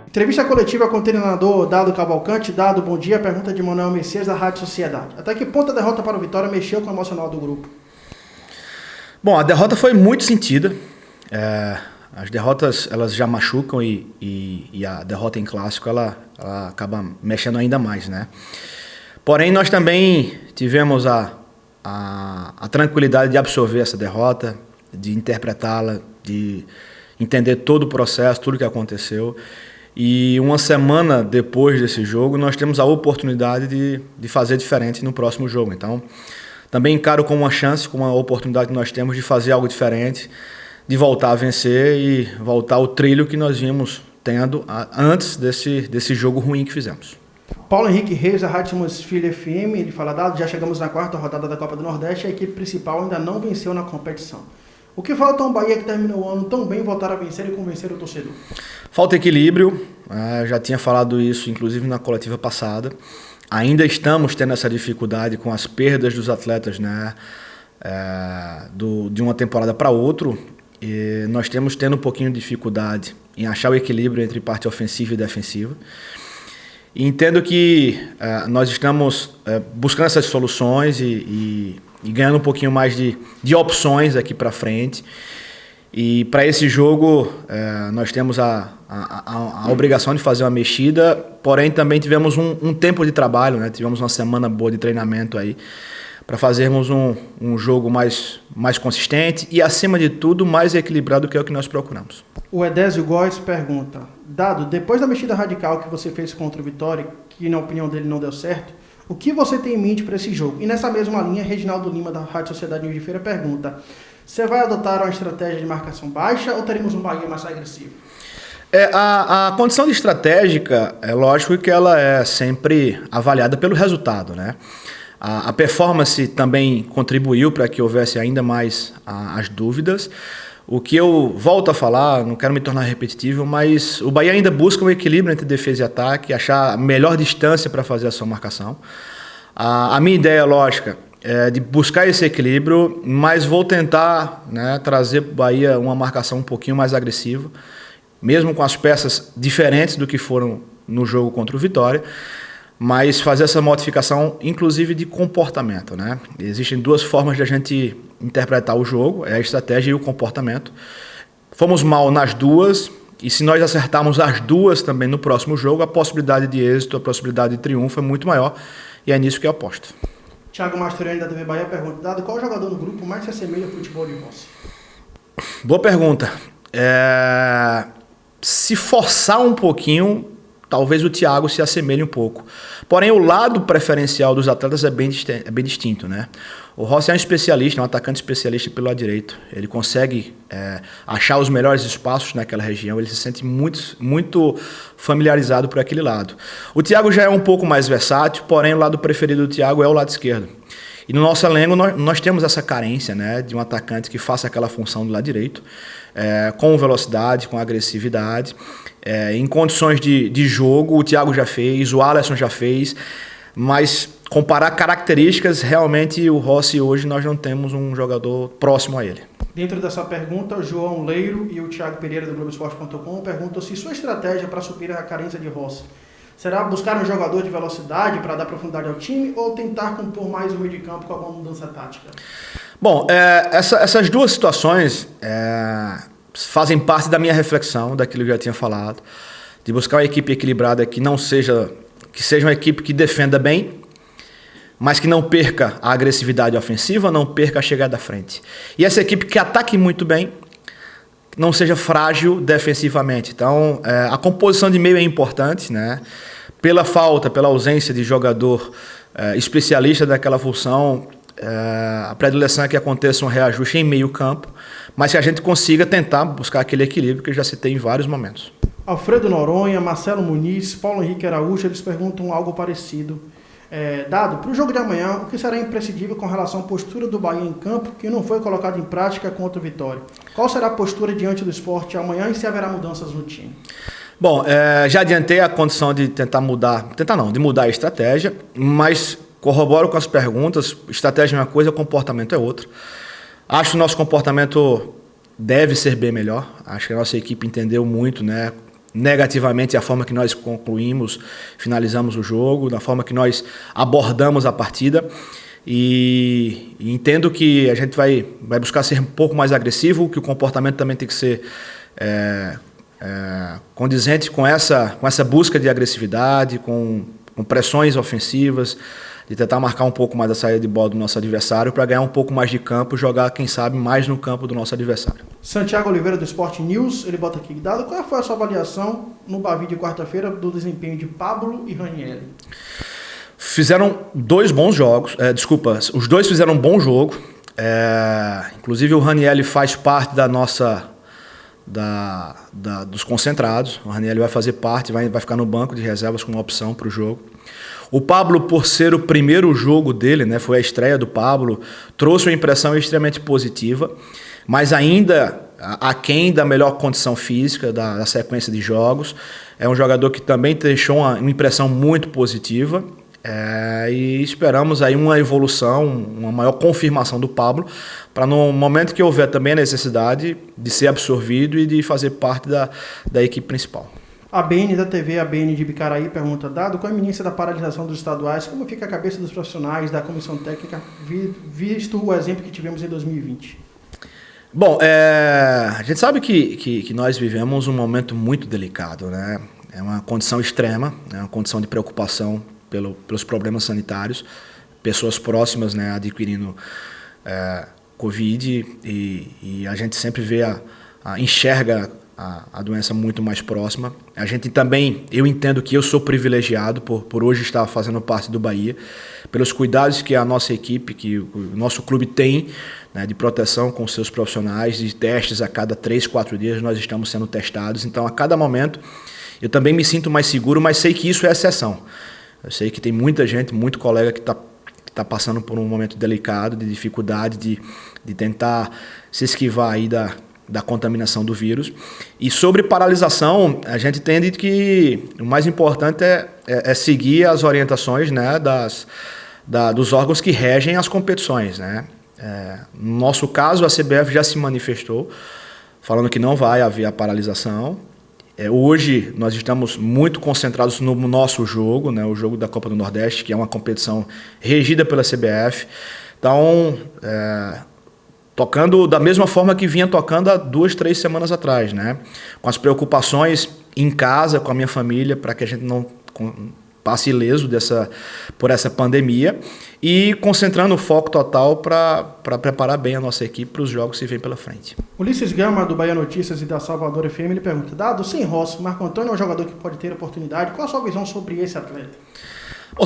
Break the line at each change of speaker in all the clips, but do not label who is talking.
Entrevista coletiva com o treinador Dado Cavalcante. Dado, bom dia. Pergunta de Manuel Messias, da Rádio Sociedade. Até que ponto a derrota para o Vitória mexeu com o emocional do grupo?
Bom, a derrota foi muito sentida. As derrotas, elas já machucam e a derrota em clássico, ela acaba mexendo ainda mais, né? Porém, nós também tivemos a tranquilidade de absorver essa derrota, de interpretá-la, de entender todo o processo, tudo que aconteceu. E uma semana depois desse jogo, nós temos a oportunidade de fazer diferente no próximo jogo. Então, também encaro como uma chance, como uma oportunidade que nós temos de fazer algo diferente, de voltar a vencer e voltar ao trilho que nós vimos tendo antes desse jogo ruim que fizemos.
Paulo Henrique Reis, da Rádio Atmosfera FM, ele fala: Dado, já chegamos na quarta rodada da Copa do Nordeste e a equipe principal ainda não venceu na competição. O que falta ao Bahia, que terminou o ano tão bem, voltar a vencer e convencer o torcedor?
Falta equilíbrio, já tinha falado isso inclusive na coletiva passada. Ainda estamos tendo essa dificuldade com as perdas dos atletas, né, de uma temporada para outra. E nós temos tendo um pouquinho de dificuldade em achar o equilíbrio entre parte ofensiva e defensiva. E entendo que nós estamos buscando essas soluções e ganhando um pouquinho mais de opções aqui para frente. E para esse jogo nós temos a obrigação de fazer uma mexida, porém também tivemos um tempo de trabalho, né? Tivemos uma semana boa de treinamento aí, para fazermos um jogo mais consistente e, acima de tudo, mais equilibrado, que é o que nós procuramos.
O Edésio Góes pergunta: Dado, depois da mexida radical que você fez contra o Vitória, que na opinião dele não deu certo, o que você tem em mente para esse jogo? E nessa mesma linha, Reginaldo Lima, da Rádio Sociedade de Feira, pergunta: você vai adotar uma estratégia de marcação baixa ou teremos um Bahia mais agressivo?
A condição de estratégica, é lógico que ela é sempre avaliada pelo resultado, né? A performance também contribuiu para que houvesse ainda mais as dúvidas. O que eu volto a falar, não quero me tornar repetitivo, mas o Bahia ainda busca um equilíbrio entre defesa e ataque, achar a melhor distância para fazer a sua marcação. A minha ideia lógica é de buscar esse equilíbrio, mas vou tentar, né, trazer para o Bahia uma marcação um pouquinho mais agressiva, mesmo com as peças diferentes do que foram no jogo contra o Vitória, mas fazer essa modificação, inclusive, de comportamento, né? Existem duas formas de a gente interpretar o jogo, é a estratégia e o comportamento. Fomos mal nas duas, e se nós acertarmos as duas também no próximo jogo, a possibilidade de êxito, a possibilidade de triunfo é muito maior, e é nisso que eu aposto.
Thiago Mastroianni, da TV Bahia, pergunta: Dado, qual jogador no grupo mais se assemelha ao futebol de Rossi?
Boa pergunta. Se forçar um pouquinho, talvez o Thiago se assemelhe um pouco. Porém, o lado preferencial dos atletas é bem distinto, né? O Rossi é um especialista, um atacante especialista pelo lado direito. Ele consegue achar os melhores espaços naquela região, ele se sente muito familiarizado por aquele lado. O Thiago já é um pouco mais versátil, porém o lado preferido do Thiago é o lado esquerdo. E no nosso elenco nós temos essa carência, né, de um atacante que faça aquela função do lado direito, com velocidade, com agressividade. Em condições de jogo, o Thiago já fez, o Alisson já fez, mas comparar características, realmente o Rossi hoje nós não temos um jogador próximo a ele.
Dentro dessa pergunta, o João Leiro e o Thiago Pereira, do Globoesporte.com, perguntam se sua estratégia para suprir a carência de Rossi será buscar um jogador de velocidade para dar profundidade ao time ou tentar compor mais o meio de campo com alguma mudança tática? Bom,
essas duas situações fazem parte da minha reflexão, daquilo que eu já tinha falado, de buscar uma equipe equilibrada que seja uma equipe que defenda bem, mas que não perca a agressividade ofensiva, não perca a chegada à frente. E essa equipe que ataque muito bem, não seja frágil defensivamente. Então, a composição de meio é importante, né? Pela ausência de jogador especialista daquela função, a predileção é que aconteça um reajuste em meio campo, mas que a gente consiga tentar buscar aquele equilíbrio que já citei em vários momentos.
Alfredo Noronha, Marcelo Muniz, Paulo Henrique Araújo, eles perguntam algo parecido. Dado, para o jogo de amanhã, o que será imprescindível com relação à postura do Bahia em campo, que não foi colocado em prática contra o Vitória? Qual será a postura diante do Sport amanhã e se haverá mudanças no time?
Bom, já adiantei a condição de de mudar a estratégia, mas corroboro com as perguntas. Estratégia é uma coisa, comportamento é outra. Acho que o nosso comportamento deve ser bem melhor. Acho que a nossa equipe entendeu muito, né, negativamente a forma que nós finalizamos o jogo, da forma que nós abordamos a partida. E entendo que a gente vai buscar ser um pouco mais agressivo, que o comportamento também tem que ser condizente com essa busca de agressividade, com pressões ofensivas, de tentar marcar um pouco mais a saída de bola do nosso adversário para ganhar um pouco mais de campo, jogar, quem sabe, mais no campo do nosso adversário.
Santiago Oliveira, do Sport News, ele bota aqui, Dado, qual foi a sua avaliação no Bavi de quarta-feira do desempenho de Pablo e Ranieri?
Fizeram 2 bons jogos, os dois fizeram um bom jogo, inclusive o Ranieri faz parte da nossa... dos concentrados. O Ranieri vai fazer parte, vai ficar no banco de reservas com uma opção para o jogo. O Pablo, por ser o primeiro jogo dele, né, foi a estreia do Pablo, trouxe uma impressão extremamente positiva, mas ainda aquém da melhor condição física, da sequência de jogos. É um jogador que também deixou uma impressão muito positiva. E esperamos aí uma evolução, uma maior confirmação do Pablo, para no momento que houver também a necessidade de ser absorvido e de fazer parte da equipe principal.
A BN da TV, a BN de Bicaraí, pergunta, Dado, com a iminência da paralisação dos estaduais, como fica a cabeça dos profissionais da comissão técnica, visto o exemplo que tivemos em 2020?
Bom, a gente sabe que nós vivemos um momento muito delicado, né? É uma condição extrema, é uma condição de preocupação pelos problemas sanitários, pessoas próximas, né, adquirindo Covid, e a gente sempre enxerga a doença muito mais próxima. A gente também, eu entendo que eu sou privilegiado por hoje estar fazendo parte do Bahia, pelos cuidados que a nossa equipe, que o nosso clube tem, né, de proteção com seus profissionais, de testes a cada 3, 4 dias nós estamos sendo testados. Então, a cada momento, eu também me sinto mais seguro, mas sei que isso é exceção. Eu sei que tem muita gente, muito colega que está passando por um momento delicado, de dificuldade, de tentar se esquivar aí da contaminação do vírus. E sobre paralisação, a gente entende que o mais importante é seguir as orientações, né, dos órgãos que regem as competições, né? No nosso caso, a CBF já se manifestou, falando que não vai haver a paralisação. Hoje nós estamos muito concentrados no nosso jogo, né, o jogo da Copa do Nordeste, que é uma competição regida pela CBF. Então, tocando da mesma forma que vinha tocando há 2, 3 semanas atrás, né, com as preocupações em casa, com a minha família, para que a gente não passe ileso por essa pandemia, e concentrando o foco total para preparar bem a nossa equipe para os jogos que vêm pela frente.
Ulisses Gama, do Bahia Notícias e da Salvador FM, ele pergunta, Dado, sem Rossi, Marco Antônio é um jogador que pode ter oportunidade, qual a sua visão sobre esse atleta?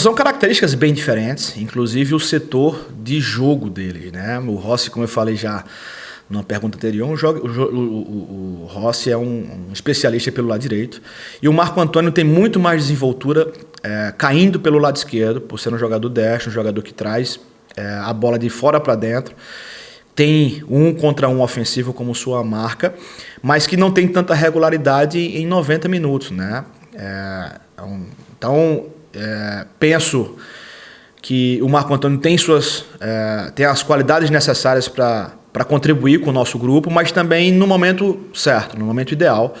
São características bem diferentes, inclusive o setor de jogo dele, né? O Rossi, como eu falei já numa pergunta anterior, o Rossi é um especialista pelo lado direito, e o Marco Antônio tem muito mais desenvoltura caindo pelo lado esquerdo, por ser um jogador destro, um jogador que traz a bola de fora para dentro, tem 1 contra 1 ofensivo como sua marca, mas que não tem tanta regularidade em 90 minutos, né? Então, penso que o Marco Antônio tem as qualidades necessárias para contribuir com o nosso grupo, mas também no momento certo, no momento ideal.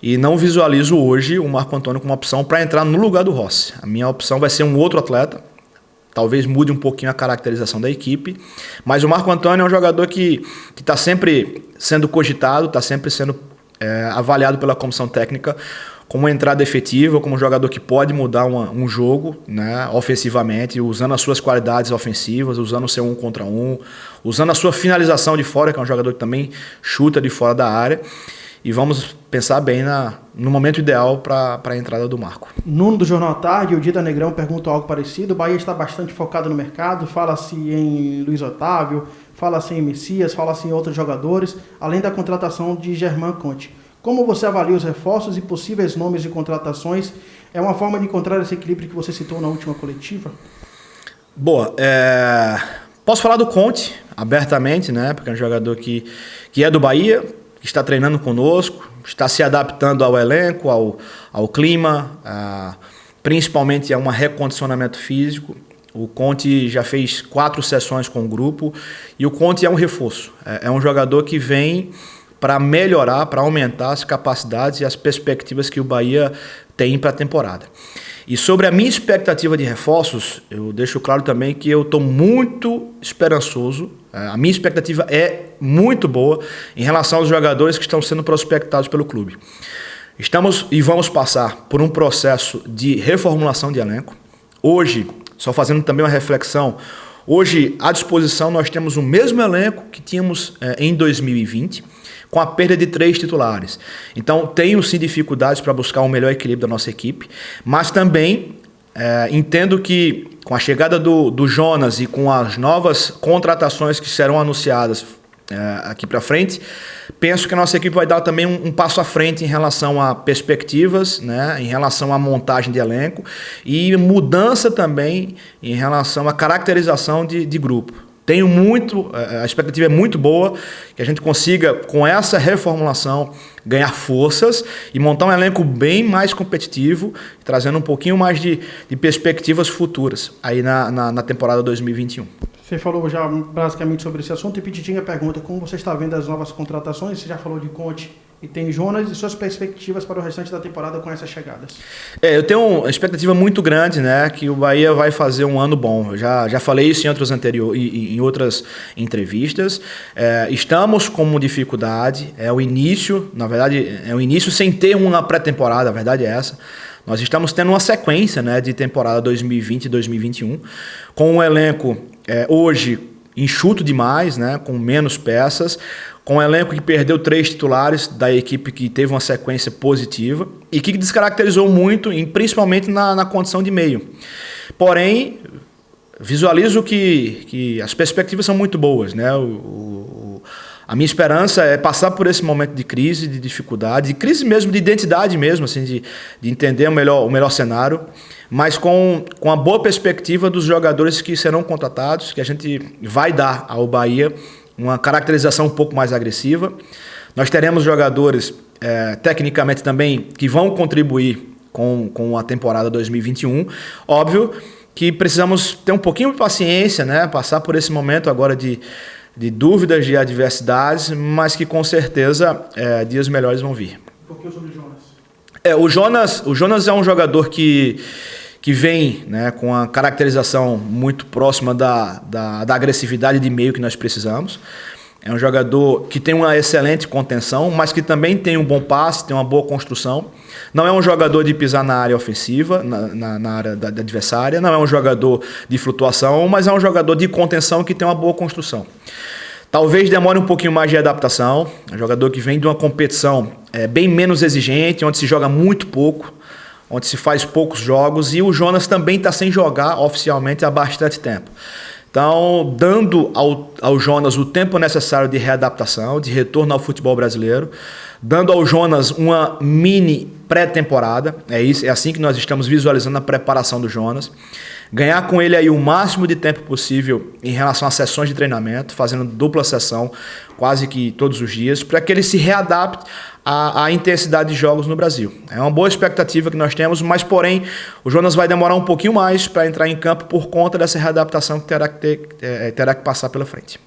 E não visualizo hoje o Marco Antônio como opção para entrar no lugar do Rossi. A minha opção vai ser um outro atleta, talvez mude um pouquinho a caracterização da equipe, mas o Marco Antônio é um jogador que está sempre sendo cogitado, está sempre sendo avaliado pela comissão técnica como uma entrada efetiva, como um jogador que pode mudar um jogo, né, ofensivamente, usando as suas qualidades ofensivas, usando o seu 1 contra 1, usando a sua finalização de fora, que é um jogador que também chuta de fora da área. E vamos pensar bem no momento ideal para a entrada do Marco.
Nuno, do Jornal à Tarde, o Dida Negrão pergunta algo parecido. O Bahia está bastante focado no mercado, fala-se em Luiz Otávio, fala-se em Messias, fala-se em outros jogadores, além da contratação de Germán Conte. Como você avalia os reforços e possíveis nomes de contratações? É uma forma de encontrar esse equilíbrio que você citou na última coletiva?
Boa, posso falar do Conte abertamente, né? Porque é um jogador que é do Bahia, que está treinando conosco, está se adaptando ao elenco, ao clima, principalmente a um recondicionamento físico. O Conte já fez 4 sessões com o grupo e o Conte é um reforço. É um jogador que vem para melhorar, para aumentar as capacidades e as perspectivas que o Bahia tem para a temporada. E sobre a minha expectativa de reforços, eu deixo claro também que eu estou muito esperançoso. A minha expectativa é muito boa em relação aos jogadores que estão sendo prospectados pelo clube. Estamos e vamos passar por um processo de reformulação de elenco. Hoje, só fazendo também uma reflexão, hoje à disposição nós temos o mesmo elenco que tínhamos em 2020, com a perda de 3 titulares. Então, tenho sim dificuldades para buscar um melhor equilíbrio da nossa equipe, mas também entendo que com a chegada do Jonas e com as novas contratações que serão anunciadas aqui para frente, penso que a nossa equipe vai dar também um passo à frente em relação a perspectivas, né, em relação à montagem de elenco e mudança também em relação à caracterização de grupo. Tenho muito, a expectativa é muito boa que a gente consiga, com essa reformulação, ganhar forças e montar um elenco bem mais competitivo, trazendo um pouquinho mais de perspectivas futuras aí na temporada 2021.
Você falou já basicamente sobre esse assunto e Pititinga pergunta como você está vendo as novas contratações. Você já falou de Conte e tem Jonas e suas perspectivas para o restante da temporada com essas chegadas.
Eu tenho uma expectativa muito grande, né, que o Bahia vai fazer um ano bom. Eu já falei isso em outras entrevistas. Estamos com dificuldade, é o início, na verdade, é o início sem ter uma pré-temporada, a verdade é essa. Nós estamos tendo uma sequência, né, de temporada 2020 e 2021, com um elenco hoje enxuto demais, né, com menos peças, com um elenco que perdeu 3 titulares da equipe que teve uma sequência positiva e que descaracterizou muito, principalmente na condição de meio. Porém, visualizo que as perspectivas são muito boas, né? A minha esperança é passar por esse momento de crise, de dificuldade, de crise mesmo, de identidade mesmo, assim, de entender o melhor cenário, mas com a boa perspectiva dos jogadores que serão contratados, que a gente vai dar ao Bahia uma caracterização um pouco mais agressiva. Nós teremos jogadores, tecnicamente também, que vão contribuir com a temporada 2021. Óbvio que precisamos ter um pouquinho de paciência, né? Passar por esse momento agora de dúvidas, de adversidades, mas que com certeza dias melhores vão vir.
Um pouquinho sobre o Jonas.
O Jonas é um jogador que vem, né, com a caracterização muito próxima da agressividade de meio que nós precisamos. É um jogador que tem uma excelente contenção, mas que também tem um bom passe, tem uma boa construção. Não é um jogador de pisar na área ofensiva, na área da adversária. Não é um jogador de flutuação, mas é um jogador de contenção que tem uma boa construção. Talvez demore um pouquinho mais de adaptação. É um jogador que vem de uma competição bem menos exigente, onde se joga muito pouco, onde se faz poucos jogos. E o Jonas também está sem jogar oficialmente há bastante tempo. Então, dando ao Jonas o tempo necessário de readaptação, de retorno ao futebol brasileiro, dando ao Jonas uma mini pré-temporada, é assim que nós estamos visualizando a preparação do Jonas, ganhar com ele aí o máximo de tempo possível em relação às sessões de treinamento, fazendo dupla sessão quase que todos os dias, para que ele se readapte à intensidade de jogos no Brasil. É uma boa expectativa que nós temos, mas porém o Jonas vai demorar um pouquinho mais para entrar em campo por conta dessa readaptação que terá que passar pela frente.